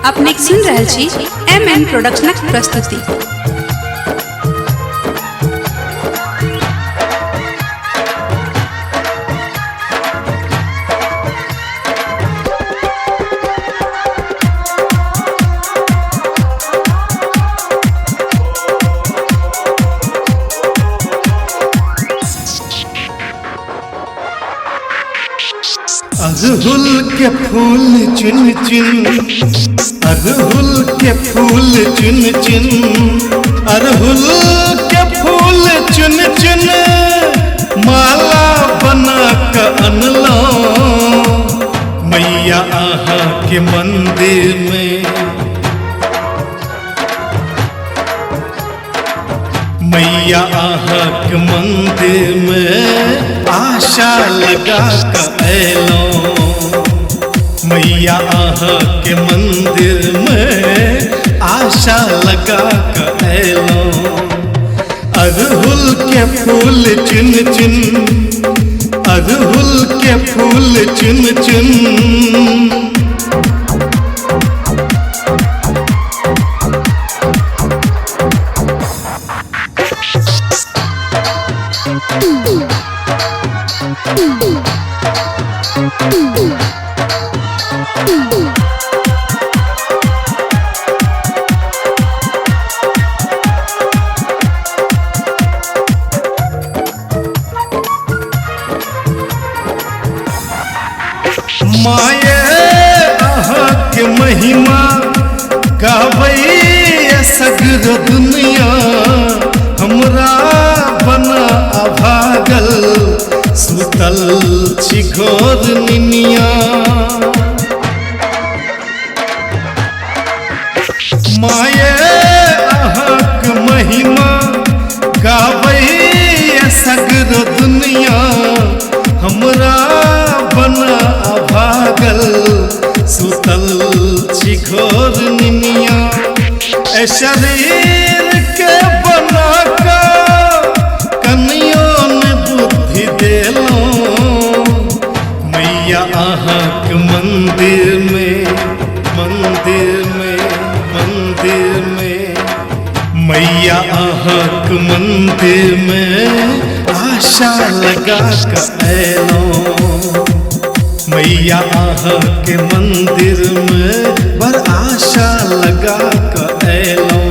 अपने सुन रहल छी MN प्रोडक्शनक प्रस्तुति। अरहुल के फूल चुन चुन, अरहुल के फूल चुन चुन, अरहुल के फूल चुन चुन, माला बना के अनलो मैया आहा के मंदिर में। मैया आहा के मंदिर में आशा लगा के अलो। मैया आहा के मंदिर में आशा लगा के अलो। अरहुल के फूल चुन चुन, अरहुल के फूल चुन चुन। माये आहा के महिमा गावै सगर दुनिया। हमरा बना अभागल सुतल छी घोर निनिया। माये आहा के महिमा गावै सगर दुनिया। हमरा बना अभागल सुतल छी घोर निनिया। ए शरीर के बना का कनियो ने बुद्धि देलो। मैया आहा के मंदिर में, मंदिर में, मंदिर में। मैया आहा के मंदिर में आशा लगा के अलो। मैया आहा के मंदिर में बर आशा लगा के अलो।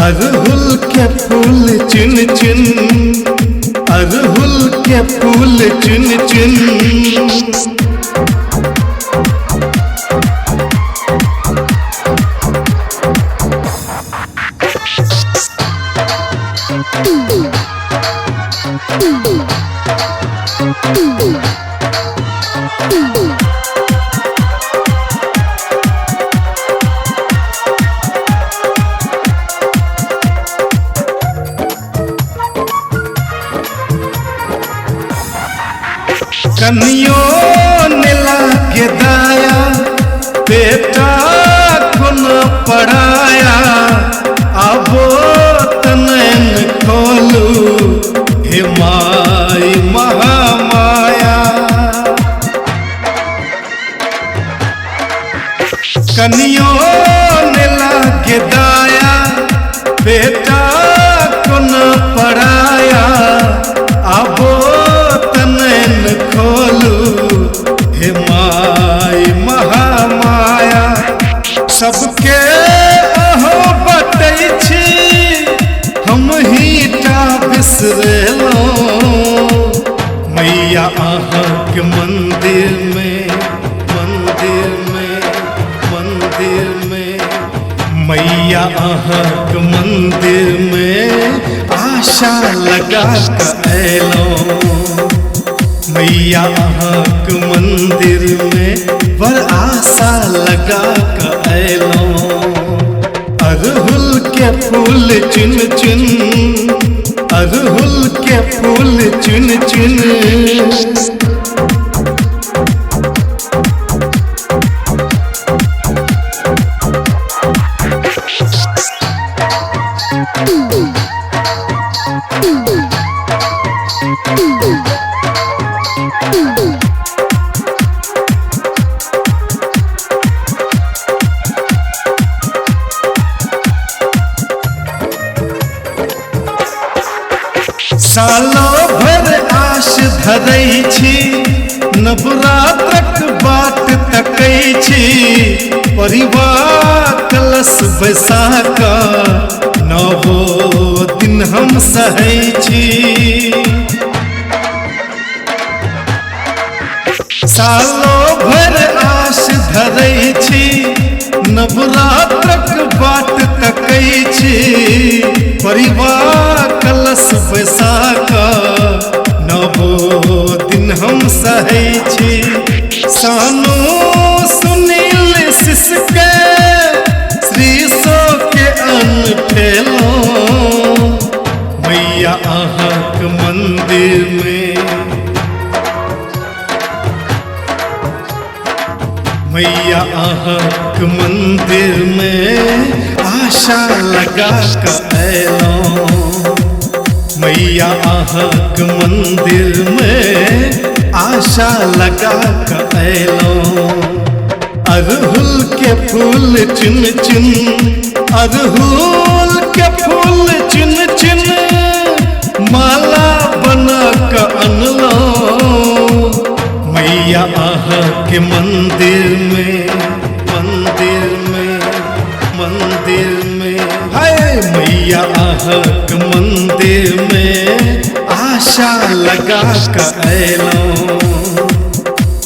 अरहुल के फूल चुन चुन, अरहुल के फूल चुन चुन। कनियो ने लागे दाया, बेटा को न पढ़ाया। आबो तनैन खोलू हे माई महामाया। कनियो ने लागे दाया, बेटा को न पढ़ाया। आबो तनैन खोलू हे माई महामाया। सबके अहो बतै छी, हम ही टा बिसरेलो। मैया आहा के मंदिर में, मंदिर में, मंदिर में। मैया आहा के मंदिर में आशा लगा के अलो। मैया आहा के मंदिर में बर आशा लगा के अलो। अरहुल के फूल चुन चुन, अरहुल के फूल चुन चुन। धरै छी नवरात्रक बाट तकै छी परिवार कलश बैसा कऽ नवो दिन हम सहै छी सालो भर आश धरै छी नवरात्रक बाट तकै छी परिवार कलश बैसा कऽ नवो दिन हम सहै छी सानो सुनील शिषके श्रीशो के अन्न ठेलौं मैया अहाँक मंदिर में मैया अहाँक मंदिर में आशा लगा कऽ अयलौं मैया अहाँक मंदिर में आशा लगा कऽ अयलौं अरहुल के फूल चुन चुन अरहुल के फूल चुन चुन माला बना कऽ अनलौं मैया अहाँके मंदिर में हाय मैया अहाँक मंदिर में आशा लगा कऽ अयलौं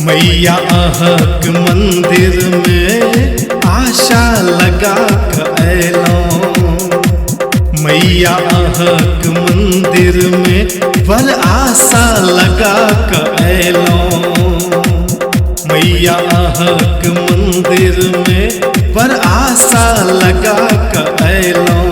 मैया अहाँक मंदिर में आशा लगा कऽ अयलौं मैया अहाँक मंदिर में बड़ आशा लगा कऽ अयलौं मैया अहाँक मंदिर में बड़ आशा लगा कऽ अयलौं